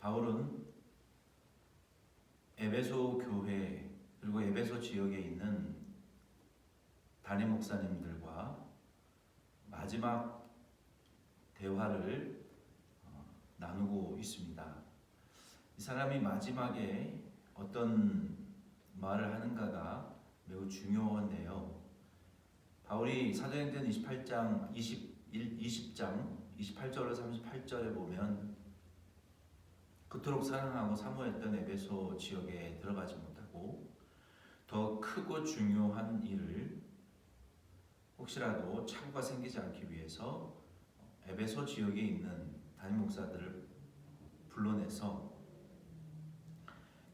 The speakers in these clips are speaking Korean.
바울은 에베소 교회 그리고 에베소 지역에 있는 담임 목사님들과 마지막 대화를 나누고 있습니다. 이 사람이 마지막에 어떤 말을 하는가가 매우 중요한데요. 바울이 사도행전 20장 28절에서 38절에 보면 그토록 사랑하고 사모했던 에베소 지역에 들어가지 못하고 더 크고 중요한 일을 혹시라도 착오가 생기지 않기 위해서 에베소 지역에 있는 담임 목사들을 불러내서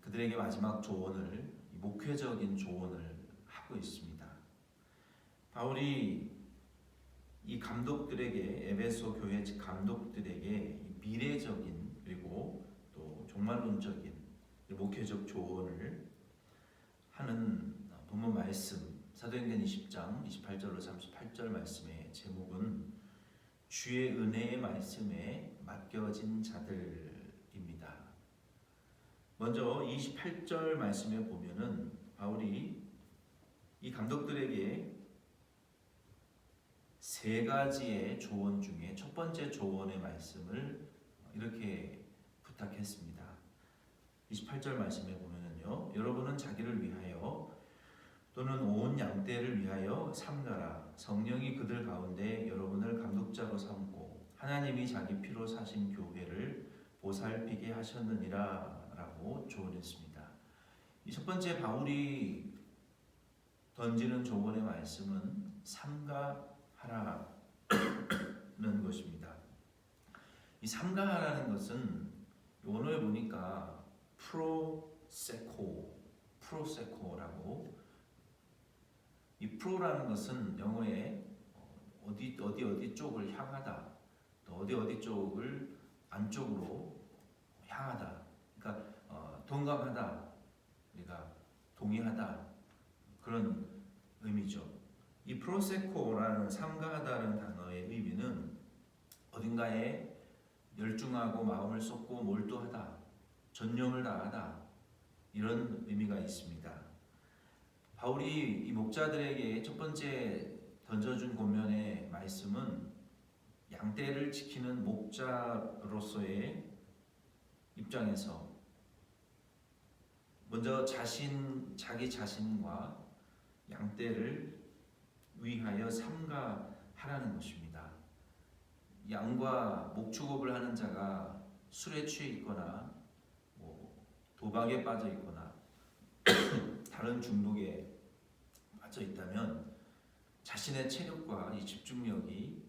그들에게 마지막 조언을, 목회적인 조언을 하고 있습니다. 바울이 이 감독들에게, 에베소 교회 감독들에게 미래적인 그리고 또 종말론적인 목회적 조언을 하는 본문 말씀, 사도행전 20장 28절로 38절 말씀의 제목은 주의 은혜의 말씀에 맡겨진 자들입니다. 먼저 28절 말씀에 보면은 바울이 이 감독들에게 세 가지의 조언 중에 첫 번째 조언의 말씀을 이렇게 부탁했습니다. 28절 말씀에 보면은요, 여러분은 자기를 위하여 또는 온 양떼를 위하여 삼가라. 성령이 그들 가운데 여러분을 감독자로 삼고 하나님이 자기 피로 사신 교회를 보살피게 하셨느니라 라고 조언했습니다. 이 첫 번째 바울이 던지는 조언의 말씀은 삼가하라는 것입니다. 이 삼가하라는 것은 원어에 보니까 프로세코라고, 이 프로라는 것은 영어에 어디 쪽을 향하다, 또 어디 쪽을 안쪽으로 향하다, 그러니까 동감하다, 그러니까 동의하다, 그런 의미죠. 이 프로세코라는 삼가하다는 단어의 의미는 어딘가에 열중하고 마음을 쏟고 몰두하다, 전념을 다하다, 이런 의미가 있습니다. 바울이 이 목자들에게 첫 번째 던져준 권면의 말씀은 양떼를 지키는 목자로서의 입장에서 먼저 자기 자신과 양떼를 위하여 삼가하라는 것입니다. 양과 목축업을 하는 자가 술에 취해 있거나 도박에 빠져 있거나 다른 중독에 빠져 있다면 자신의 체력과 이 집중력이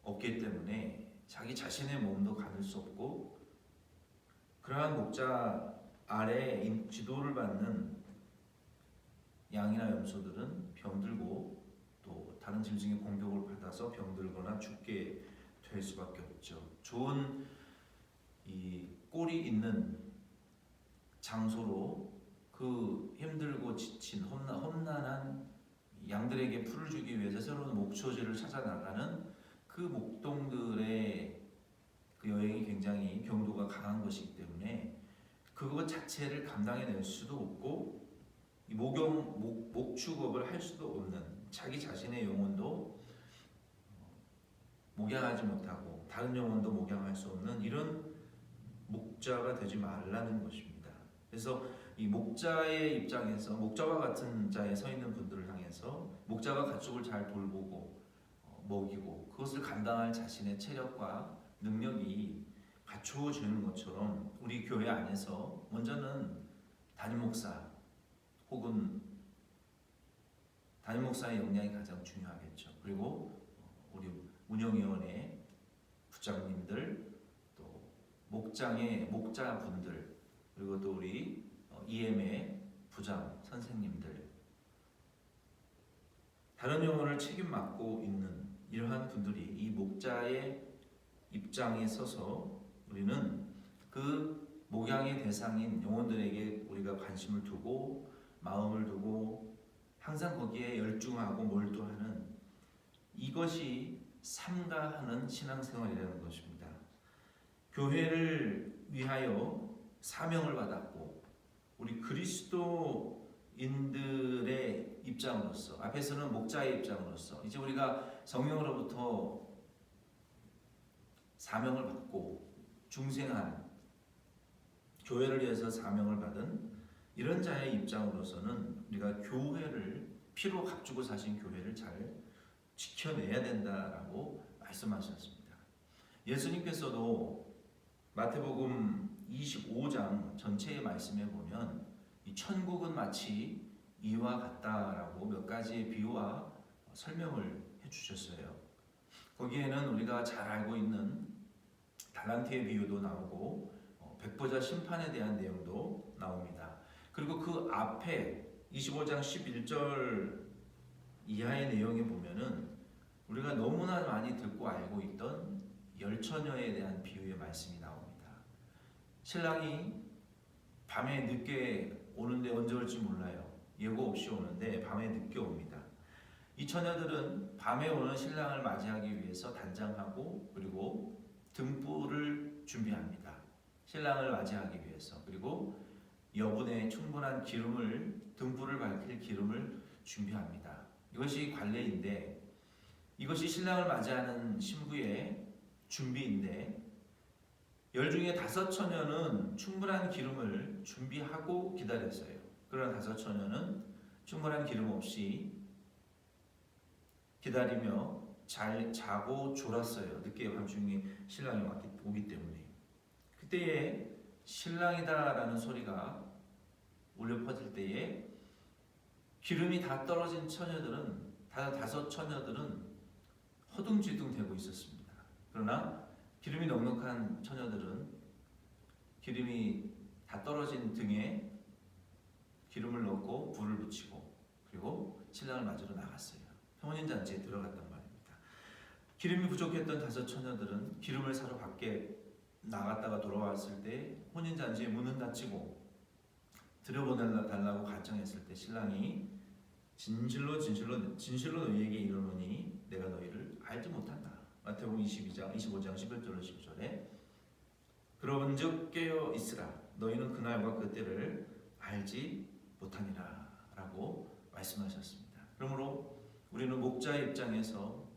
없기 때문에 자기 자신의 몸도 가눌 수 없고, 그러한 목자 아래 지도를 받는 양이나 염소들은 병들고 또 다른 짐승의 공격을 받아서 병들거나 죽게 될 수밖에 없죠. 좋은 이 꼴이 있는 장소로 그 힘들고 지친 험난한 양들에게 풀을 주기 위해서 새로운 목초지를 찾아 나가는 그 목동들의 그 여행이 굉장히 경도가 강한 것이기 때문에 그것 자체를 감당해낼 수도 없고, 이 목축업을 할 수도 없는, 자기 자신의 영혼도 목양하지 못하고 다른 영혼도 목양할 수 없는 이런 목자가 되지 말라는 것입니다. 그래서 이 목자의 입장에서, 목자와 같은 자에 서 있는 분들을 향해서 목자가 가축을 잘 돌보고 먹이고 그것을 감당할 자신의 체력과 능력이 갖추어지는 것처럼 우리 교회 안에서 먼저는 담임 목사 혹은 담임 목사의 역량이 가장 중요하겠죠. 그리고 우리 운영위원회 부장님들, 또 목자분들, 그리고 또 우리 EM의 부장 선생님들, 다른 영혼을 책임 맡고 있는 이러한 분들이 이 목자의 입장에 서서 우리는 그 목양의 대상인 영혼들에게 우리가 관심을 두고 마음을 두고 항상 거기에 열중하고 몰두하는, 이것이 삼가하는 신앙생활이라는 것입니다. 교회를 위하여 사명을 받았고 우리 그리스도인들의 입장으로서 앞에서는 목자의 입장으로서 이제 우리가 성령으로부터 사명을 받고 중생한 교회를 위해서 사명을 받은 이런 자의 입장으로서는 우리가 교회를 피로 값주고 사신 교회를 잘 지켜내야 된다라고 말씀하셨습니다. 예수님께서도 마태복음 25장 전체의 말씀에 보면 이 천국은 마치 이와 같다라고 몇 가지의 비유와 설명을 해주셨어요. 거기에는 우리가 잘 알고 있는 달란트의 비유도 나오고 백보자 심판에 대한 내용도 나옵니다. 그리고 그 앞에 25장 11절 이하의 내용에 보면은 우리가 너무나 많이 듣고 알고 있던 열처녀에 대한 비유의 말씀이 나옵니다. 신랑이 밤에 늦게 오는데 언제 올지 몰라요. 예고 없이 오는데 밤에 늦게 옵니다. 이 처녀들은 밤에 오는 신랑을 맞이하기 위해서 단장하고 그리고 등불을 준비합니다. 신랑을 맞이하기 위해서. 그리고 여분의 충분한 기름을 등불을 밝힐 기름을 준비합니다. 이것이 관례인데 이것이 신랑을 맞이하는 신부의 준비인데 열 중에 5처녀는 충분한 기름을 준비하고 기다렸어요. 그러나 5처녀는 충분한 기름 없이 기다리며 잘 자고 졸았어요. 늦게 밤중에 신랑이 오기 때문에. 그때에 신랑이다라는 소리가 울려 퍼질 때에 기름이 다 떨어진 처녀들은 5처녀들은 허둥지둥 대고 있었습니다. 그러나 기름이 넉넉한 처녀들은 기름이 다 떨어진 등에 기름을 넣고 불을 붙이고 그리고 신랑을 맞으러 나갔어요. 혼인잔치에 들어갔단 말입니다. 기름이 부족했던 5처녀들은 기름을 사러 밖에 나갔다가 돌아왔을 때 혼인잔치의 문은 닫히고 들여보내달라고 가정했을 때 신랑이 진실로 너희에게 이르노니 내가 너희를 알지 못한다. 마태복음 25장 11절로 12절에 그런즉 깨어 있으라 너희는 그날과 그때를 알지 못하니라 라고 말씀하셨습니다. 그러므로 우리는 목자의 입장에서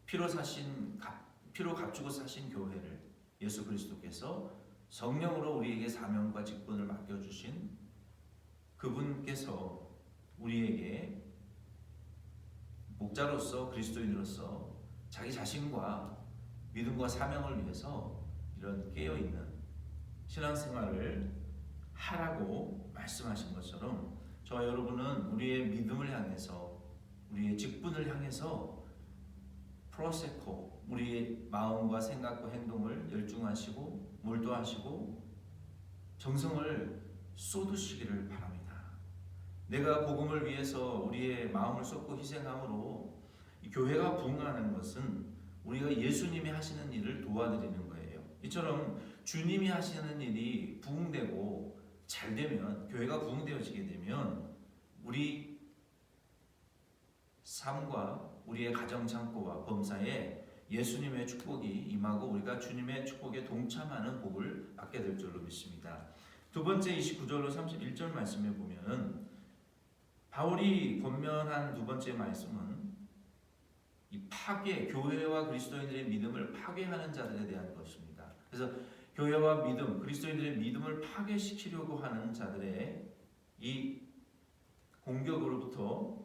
피로 값주고 사신 교회를 예수 그리스도께서 성령으로 우리에게 사명과 직분을 맡겨주신 그분께서 우리에게 목자로서 그리스도인으로서 자기 자신과 믿음과 사명을 위해서 이런 깨어있는 신앙생활을 하라고 말씀하신 것처럼 저와 여러분은 우리의 믿음을 향해서 우리의 직분을 향해서 프로세코 우리의 마음과 생각과 행동을 열중하시고 몰두하시고 정성을 쏟으시기를 바랍니다. 내가 복음을 위해서 우리의 마음을 쏟고 희생함으로 교회가 부흥하는 것은 우리가 예수님이 하시는 일을 도와드리는 거예요. 이처럼 주님이 하시는 일이 부흥되고 잘 되면 교회가 부흥되어지게 되면 우리 삶과 우리의 가정 창고와 범사에 예수님의 축복이 임하고 우리가 주님의 축복에 동참하는 복을 받게 될 줄로 믿습니다. 두 번째 29절로 31절 말씀에 보면은 바울이 권면한 두 번째 말씀은 이 파괴, 교회와 그리스도인들의 믿음을 파괴하는 자들에 대한 것입니다. 그래서 교회와 믿음, 그리스도인들의 믿음을 파괴시키려고 하는 자들의 이 공격으로부터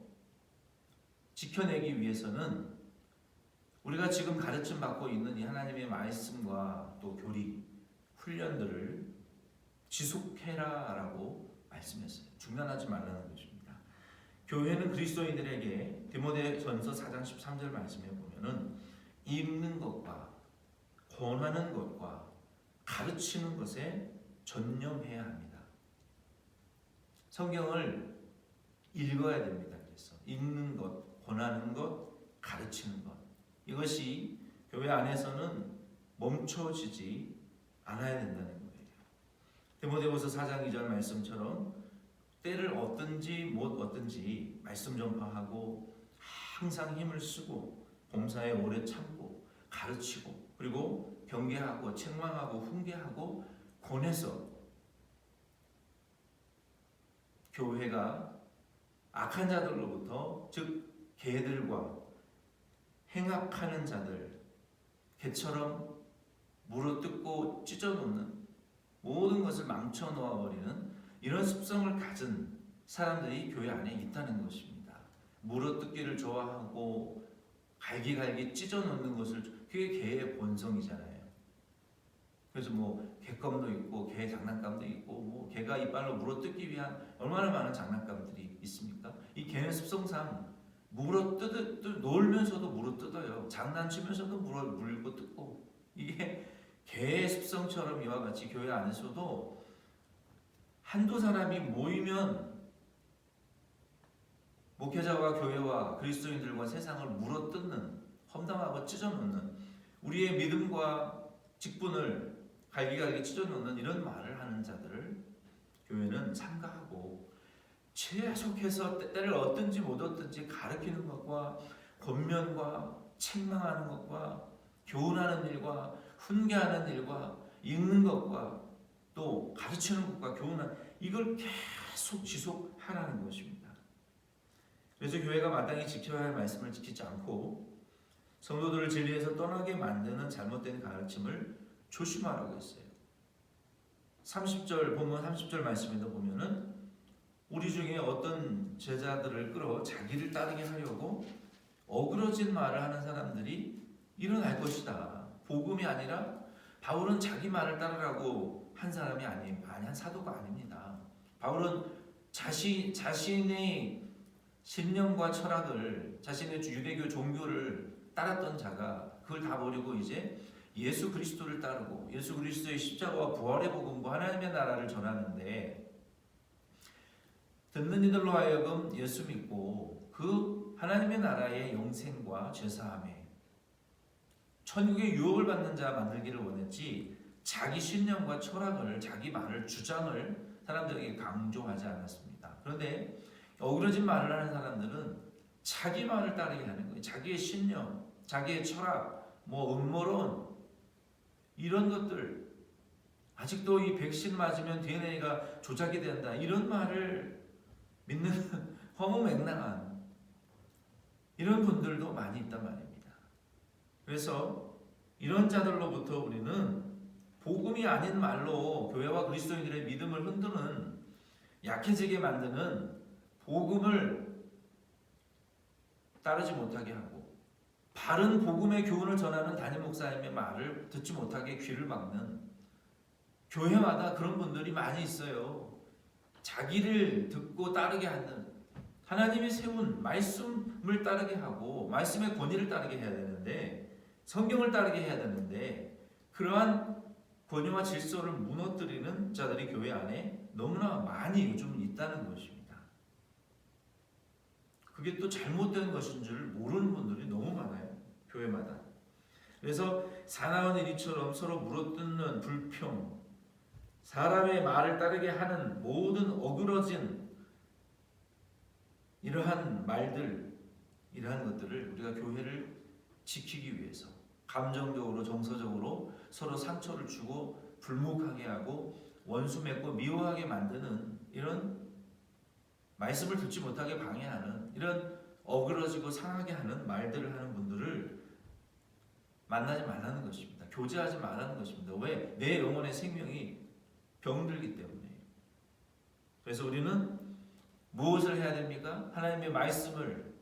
지켜내기 위해서는 우리가 지금 가르침 받고 있는 이 하나님의 말씀과 또 교리, 훈련들을 지속해라라고 말씀했어요. 중단하지 말라는 것입니다. 교회는 그리스도인들에게 디모데전서 4장 13절 말씀에 보면은 읽는 것과 권하는 것과 가르치는 것에 전념해야 합니다. 성경을 읽어야 됩니다. 그래서 읽는 것, 권하는 것, 가르치는 것 이것이 교회 안에서는 멈춰지지 않아야 된다는 거예요. 디모데후서 4장 2절 말씀처럼 때를 얻든지 못 얻든지 말씀 전파하고 항상 힘을 쓰고 봉사에 오래 참고 가르치고 그리고 경계하고 책망하고 훈계하고 권해서 교회가 악한 자들로부터, 즉 개들과 행악하는 자들, 개처럼 물어뜯고 찢어놓는, 모든 것을 망쳐 놓아버리는 이런 습성을 가진 사람들이 교회 안에 있다는 것입니다. 물어뜯기를 좋아하고 갈기갈기 찢어놓는 것을, 그게 개의 본성이잖아요. 그래서 뭐 개껌도 있고 개 장난감도 있고, 뭐 개가 이빨로 물어뜯기 위한 얼마나 많은 장난감들이 있습니까? 이 개는 습성상 놀면서도 물어뜯어요. 장난치면서도 물고 뜯고. 이게 개의 습성처럼 이와 같이 교회 안에서도 한두 사람이 모이면 목회자와 교회와 그리스도인들과 세상을 물어뜯는, 험담하고 찢어놓는, 우리의 믿음과 직분을 갈기갈기 찢어놓는 이런 말을 하는 자들을 교회는 삼가하고 계속해서 때를 얻든지 못 얻든지 가르치는 것과 권면과 책망하는 것과 교훈하는 일과 훈계하는 일과 읽는 것과 또 가르치는 것과 교훈하는, 이걸 계속 지속하라는 것입니다. 그래서 교회가 마땅히 지켜야 할 말씀을 지키지 않고 성도들을 진리에서 떠나게 만드는 잘못된 가르침을 조심하라고 했어요. 30절 본문 30절 말씀에도 보면은 우리 중에 어떤 제자들을 끌어 자기를 따르게 하려고 어그러진 말을 하는 사람들이 일어날 것이다. 복음이 아니라 바울은 자기 말을 따르라고 한 사람이 아니에요. 한 사도가 아닙니다. 바울은 자신의 신념과 철학을, 자신의 유대교 종교를 따랐던 자가 그걸 다 버리고 이제 예수 그리스도를 따르고 예수 그리스도의 십자가와 부활의 복음과 하나님의 나라를 전하는데, 듣는 이들로 하여금 예수 믿고 그 하나님의 나라의 영생과 죄사함에 천국의 유업을 받는 자 만들기를 원했지, 자기 신념과 철학을, 자기 말을, 주장을 사람들에게 강조하지 않았습니다. 그런데 어그러진 말을 하는 사람들은 자기 말을 따르게 하는 거예요. 자기의 신념, 자기의 철학, 뭐 음모론, 이런 것들, 아직도 이 백신 맞으면 DNA가 조작이 된다, 이런 말을 믿는 허무맹랑한 이런 분들도 많이 있단 말입니다. 그래서 이런 자들로부터 우리는 복음이 아닌 말로 교회와 그리스도인들의 믿음을 흔드는, 약해지게 만드는 복음을 따르지 못하게 하고, 바른 복음의 교훈을 전하는 담임 목사님의 말을 듣지 못하게 귀를 막는, 교회마다 그런 분들이 많이 있어요. 자기를 듣고 따르게 하는, 하나님이 세운 말씀을 따르게 하고 말씀의 권위를 따르게 해야 되는데, 성경을 따르게 해야 되는데, 그러한 권위와 질서를 무너뜨리는 자들이 교회 안에 너무나 많이 요즘 있다는 것입니다. 그게 또 잘못된 것인 줄 모르는 분들이 너무 많아요, 교회마다. 그래서 사나운 이리처럼 서로 물어뜯는 불평, 사람의 말을 따르게 하는 모든 어그러진 이러한 말들, 이러한 것들을 우리가 교회를 지키기 위해서 감정적으로, 정서적으로 서로 상처를 주고 불목하게 하고 원수 맺고 미워하게 만드는, 이런 말씀을 듣지 못하게 방해하는, 이런 어그러지고 상하게 하는 말들을 하는 분들을 만나지 말라는 것입니다. 교제하지 말라는 것입니다. 왜? 내 영혼의 생명이 병들기 때문에. 그래서 우리는 무엇을 해야 됩니까? 하나님의 말씀을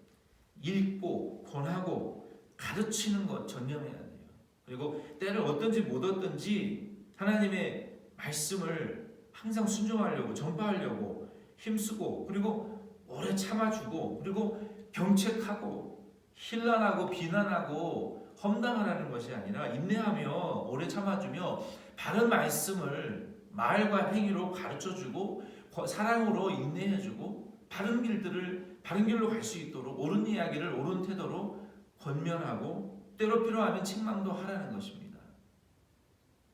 읽고 권하고 가르치는 것 전념해야 돼요. 그리고 때를 얻든지 못 얻든지 하나님의 말씀을 항상 순종하려고, 전파하려고 힘쓰고, 그리고 오래 참아주고, 그리고 경책하고 힐난하고 비난하고 험담하라는 것이 아니라 인내하며 오래 참아주며 바른 말씀을 말과 행위로 가르쳐주고 사랑으로 인내해주고 바른 길로 갈 수 있도록 옳은 이야기를 옳은 태도로 권면하고 때로 필요하면 책망도 하라는 것입니다.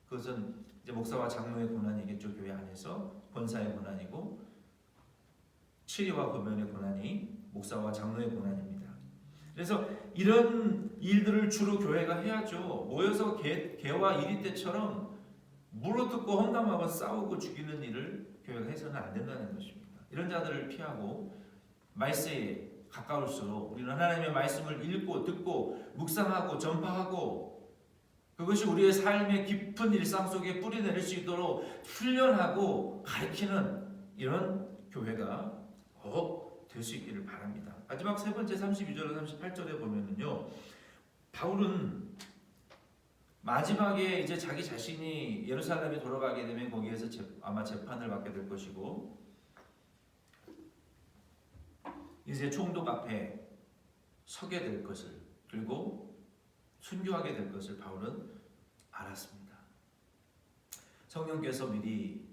그것은 이제 목사와 장로의 권한이겠죠. 교회 안에서 권사의 권한이고, 치리와 권면의 권한이 목사와 장로의 권한입니다. 그래서 이런 일들을 주로 교회가 해야죠. 모여서 개와 이리 때처럼 물어뜯고 험담하고 싸우고 죽이는 일을 교회가 해서는 안 된다는 것입니다. 이런 자들을 피하고 말세에 가까울수록 우리는 하나님의 말씀을 읽고 듣고 묵상하고 전파하고 그것이 우리의 삶의 깊은 일상 속에 뿌리내릴 수 있도록 훈련하고 가르치는 이런 교회가 될 수 있기를 바랍니다. 마지막 세 번째 32절과 38절에 보면은요, 바울은 마지막에 이제 자기 자신이 예루살렘에 돌아가게 되면 거기에서 아마 재판을 받게 될 것이고 이제 총독 앞에 서게 될 것을 그리고 순교하게 될 것을 바울은 알았습니다. 성령께서 미리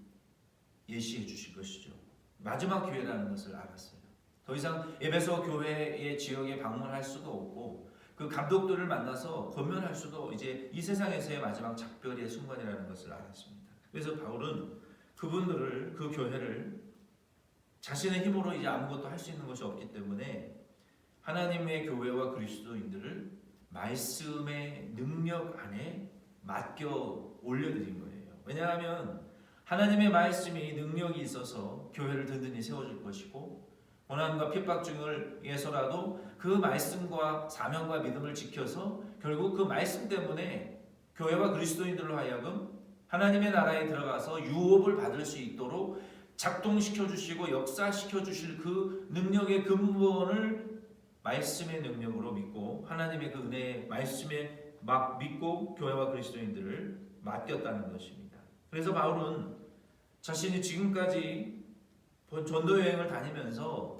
예시해 주실 것이죠. 마지막 기회라는 것을 알았어요. 더 이상 에베소 교회의 지역에 방문할 수도 없고 그 감독들을 만나서 권면할 수도 이제 이 세상에서의 마지막 작별의 순간이라는 것을 알았습니다. 그래서 바울은 그분들을 그 교회를 자신의 힘으로 이제 아무것도 할 수 있는 것이 없기 때문에 하나님의 교회와 그리스도인들을 말씀의 능력 안에 맡겨 올려드린 거예요. 왜냐하면 하나님의 말씀이 능력이 있어서 교회를 든든히 세워줄 것이고 고난과 핍박 중에서라도 그 말씀과 사명과 믿음을 지켜서 결국 그 말씀 때문에 교회와 그리스도인들로 하여금 하나님의 나라에 들어가서 유업을 받을 수 있도록 작동시켜 주시고 역사시켜 주실 그 능력의 근본을 말씀의 능력으로 믿고 하나님의 그 은혜의 말씀에 막 믿고 교회와 그리스도인들을 맡겼다는 것입니다. 그래서 바울은 자신이 지금까지 전도 여행을 다니면서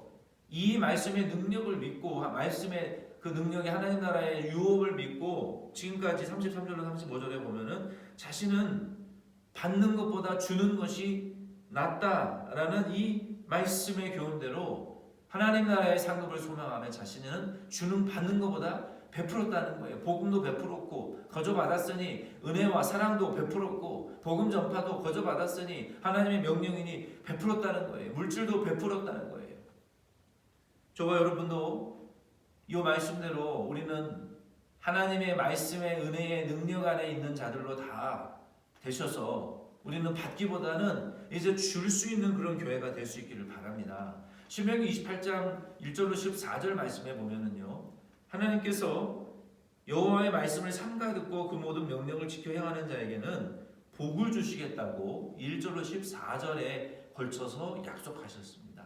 이 말씀의 능력을 믿고 말씀의 그 능력이 하나님 나라의 유업을 믿고 지금까지 33절로 35절에 보면은 자신은 받는 것보다 주는 것이 낫다라는 이 말씀의 교훈대로 하나님 나라의 상급을 소망하며 자신은 받는 것보다 베풀었다는 거예요. 복음도 베풀었고 거저 받았으니 은혜와 사랑도 베풀었고 복음 전파도 거저 받았으니 하나님의 명령이니 베풀었다는 거예요. 물질도 베풀었다는 거예요. 저와 여러분도 이 말씀대로 우리는 하나님의 말씀의 은혜의 능력 안에 있는 자들로 다 되셔서 우리는 받기보다는 이제 줄 수 있는 그런 교회가 될 수 있기를 바랍니다. 신명기 28장 1절로 14절 말씀에 보면은요, 하나님께서 여호와의 말씀을 삼가 듣고 그 모든 명령을 지켜 행하는 자에게는 복을 주시겠다고 1절로 14절에 걸쳐서 약속하셨습니다.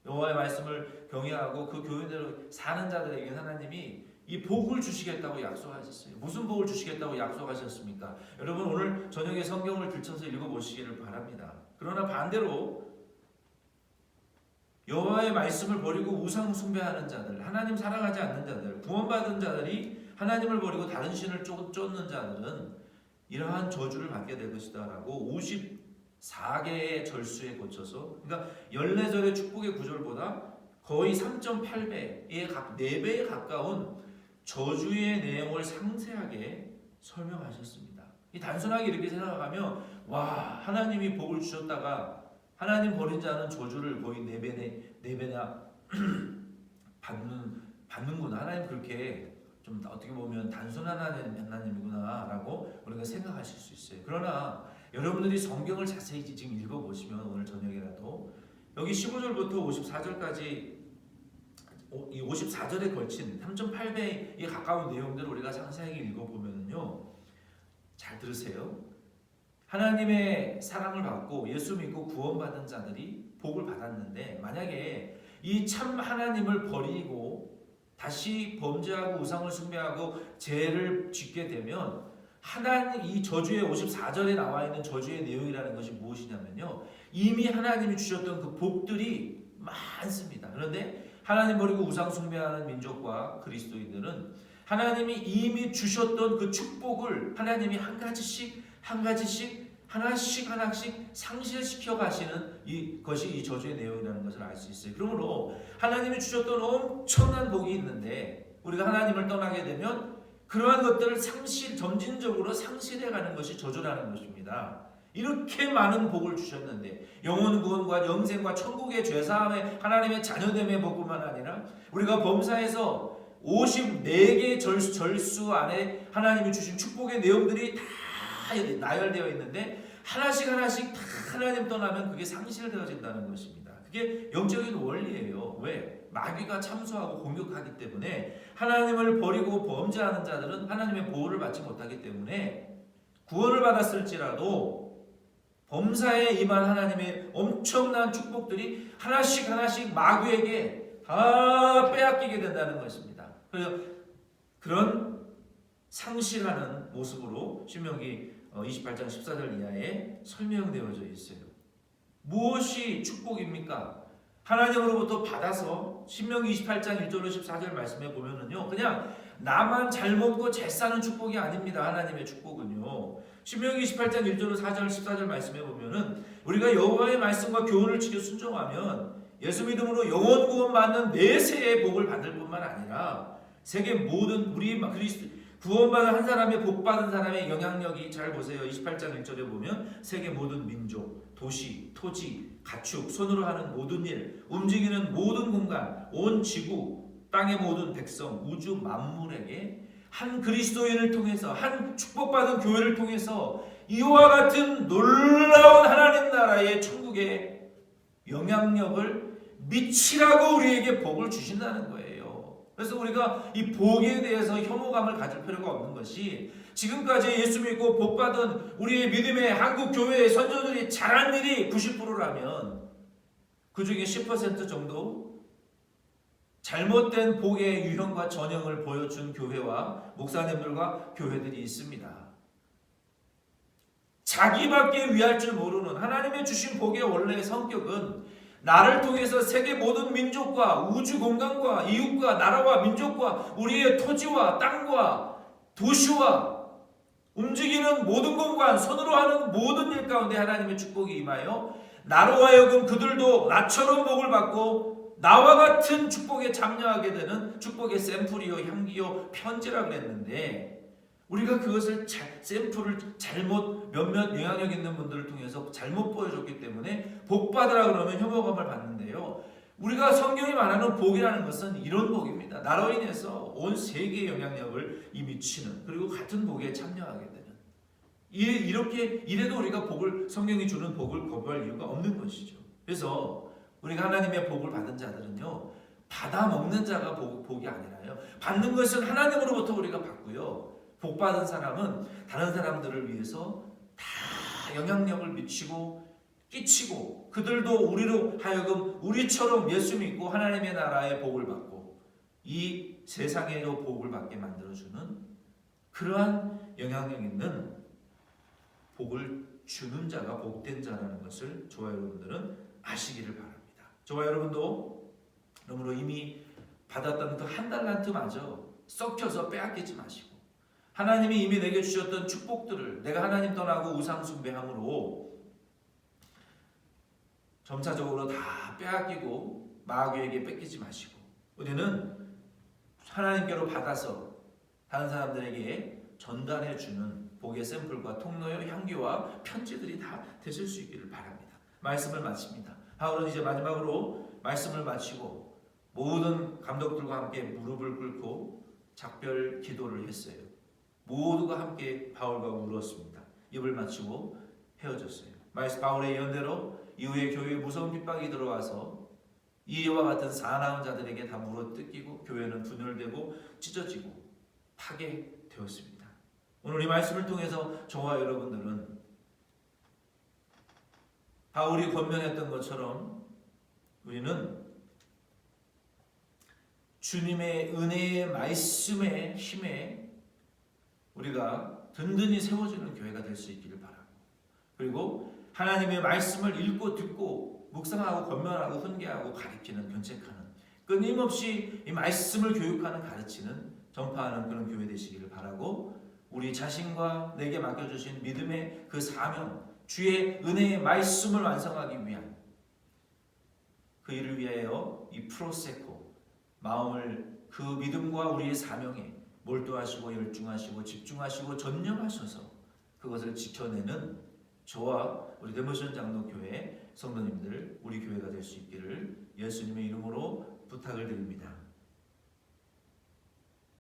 여호와의 말씀을 경외하고 그 교훈대로 사는 자들에게 하나님이 이 복을 주시겠다고 약속하셨어요. 무슨 복을 주시겠다고 약속하셨습니까? 여러분 오늘 저녁에 성경을 들춰서 읽어보시기를 바랍니다. 그러나 반대로 여호와의 말씀을 버리고 우상 숭배하는 자들, 하나님 사랑하지 않는 자들, 구원받은 자들이 하나님을 버리고 다른 신을 쫓는 자들은 이러한 저주를 받게 될 것이다 라고 54개의 절수에 고쳐서, 그러니까 14절의 축복의 구절보다 거의 3.8배의 4배에 가까운 저주의 내용을 상세하게 설명하셨습니다. 이 단순하게 이렇게 생각하면 와, 하나님이 복을 주셨다가 하나님 버린 자는 저주를 거의 4배나 받는구나. 하나님 그렇게 좀 어떻게 보면 단순한 하나님이구나 라고 우리가 생각하실 수 있어요. 그러나 여러분들이 성경을 자세히 지금 읽어보시면 오늘 저녁이라도 여기 15절부터 54절까지 이 54절에 걸친 3.8배에 가까운 내용들을 우리가 상세하게 읽어보면요, 잘 들으세요. 하나님의 사랑을 받고 예수 믿고 구원받은 자들이 복을 받았는데 만약에 이 참 하나님을 버리고 다시 범죄하고 우상을 숭배하고 죄를 짓게 되면 하나님, 이 저주의 54절에 나와 있는 저주의 내용이라는 것이 무엇이냐면요, 이미 하나님이 주셨던 그 복들이 많습니다. 그런데 하나님 버리고 우상 숭배하는 민족과 그리스도인들은 하나님이 이미 주셨던 그 축복을 하나님이 하나씩 상실시켜 가시는 이것이 이 저주의 내용이라는 것을 알 수 있어요. 그러므로 하나님이 주셨던 엄청난 복이 있는데 우리가 하나님을 떠나게 되면 그러한 것들을 점진적으로 상실해가는 것이 저주라는 것입니다. 이렇게 많은 복을 주셨는데 영혼 구원과 영생과 천국의 죄사함의 하나님의 자녀됨의 복뿐만 아니라 우리가 범사에서 54개 절수 안에 하나님이 주신 축복의 내용들이 다 나열되어 있는데 하나씩 다 하나님 떠나면 그게 상실되어진다는 것입니다. 그게 영적인 원리예요. 왜? 마귀가 참수하고 공격하기 때문에 하나님을 버리고 범죄하는 자들은 하나님의 보호를 받지 못하기 때문에 구원을 받았을지라도 범사에 임한 하나님의 엄청난 축복들이 하나씩 마귀에게 다 빼앗기게 된다는 것입니다. 그래서 그런 상실하는 모습으로 신명기 28장 14절 이하에 설명되어져 있어요. 무엇이 축복입니까? 하나님으로부터 받아서 신명기 28장 1절로 14절 말씀에 보면은요, 그냥 나만 잘 먹고 잘 사는 축복이 아닙니다. 하나님의 축복은요. 신명기 28장 1절로 4절 14절 말씀에 보면은 우리가 여호와의 말씀과 교훈을 지켜 순종하면 예수 믿음으로 영원 구원 받는 내세의 복을 받을 뿐만 아니라 세계 모든 우리 그리스도 구원받은 한 사람의 복받은 사람의 영향력이, 잘 보세요. 28장 1절에 보면 세계 모든 민족, 도시, 토지, 가축, 손으로 하는 모든 일, 움직이는 모든 공간, 온 지구, 땅의 모든 백성, 우주 만물에게 한 그리스도인을 통해서, 한 축복받은 교회를 통해서 이와 같은 놀라운 하나님 나라의 천국의 영향력을 미치라고 우리에게 복을 주신다는 거예요. 그래서 우리가 이 복에 대해서 혐오감을 가질 필요가 없는 것이, 지금까지 예수 믿고 복받은 우리의 믿음의 한국 교회의 선조들이 잘한 일이 90%라면 그 중에 10% 정도 잘못된 복의 유형과 전형을 보여준 교회와 목사님들과 교회들이 있습니다. 자기밖에 위할 줄 모르는 하나님의 주신 복의 원래의 성격은 나를 통해서 세계 모든 민족과 우주 공간과 이웃과 나라와 민족과 우리의 토지와 땅과 도시와 움직이는 모든 공간, 손으로 하는 모든 일 가운데 하나님의 축복이 임하여 나로 하여금 그들도 나처럼 복을 받고 나와 같은 축복에 참여하게 되는 축복의 샘플이요, 향기요, 편지라 그랬는데, 우리가 그것을 샘플을 잘못, 몇몇 영향력 있는 분들을 통해서 잘못 보여줬기 때문에 복 받으라 그러면 혐오감을 받는데요. 우리가 성경이 말하는 복이라는 것은 이런 복입니다. 나로 인해서 온 세계의 영향력을 미치는, 그리고 같은 복에 참여하게 되는, 이렇게 이래도 우리가 복을, 성경이 주는 복을 거부할 이유가 없는 것이죠. 그래서 우리가 하나님의 복을 받은 자들은요, 받아 먹는 자가 복이 아니라요, 받는 것은 하나님으로부터 우리가 받고요, 복 받은 사람은 다른 사람들을 위해서 다 영향력을 미치고 끼치고 그들도 우리로 하여금 우리처럼 예수 믿고 하나님의 나라의 복을 받고 이 세상에도 복을 받게 만들어주는 그러한 영향력 있는 복을 주는 자가 복된 자라는 것을 저와 여러분들은 아시기를 바랍니다. 저와 여러분도 그러므로 이미 받았던 그 한 달란트마저 썩혀서 빼앗기지 마시고, 하나님이 이미 내게 주셨던 축복들을 내가 하나님 떠나고 우상 숭배함으로 점차적으로 다 빼앗기고 마귀에게 뺏기지 마시고, 우리는 하나님께로 받아서 다른 사람들에게 전달해 주는 복의 샘플과 통로의 향기와 편지들이 다 되실 수 있기를 바랍니다. 말씀을 마칩니다. 바울은 이제 마지막으로 말씀을 마치고 모든 감독들과 함께 무릎을 꿇고 작별 기도를 했어요. 모두가 함께 바울과 울었습니다. 입을 맞추고 헤어졌어요. 바울의 예언대로 이후에 교회에 무서운 핍박이 들어와서 이와 같은 사나운 자들에게 다 물어뜯기고 교회는 분열되고 찢어지고 파괴되었습니다. 오늘 이 말씀을 통해서 저와 여러분들은 바울이 권면했던 것처럼 우리는 주님의 은혜의 말씀의 힘에 우리가 든든히 세워지는 교회가 될 수 있기를 바라고, 그리고 하나님의 말씀을 읽고 듣고 묵상하고 권면하고 훈계하고 가르치는, 견책하는, 끊임없이 이 말씀을 교육하는, 가르치는, 전파하는 그런 교회 되시기를 바라고, 우리 자신과 내게 맡겨주신 믿음의 그 사명, 주의 은혜의 말씀을 완성하기 위한 그 일을 위하여 이 프로세코 마음을 그 믿음과 우리의 사명에 몰두하시고 열중하시고 집중하시고 전념하셔서 그것을 지켜내는 저와 우리 데모션 장로교회 성도님들, 우리 교회가 될 수 있기를 예수님의 이름으로 부탁을 드립니다.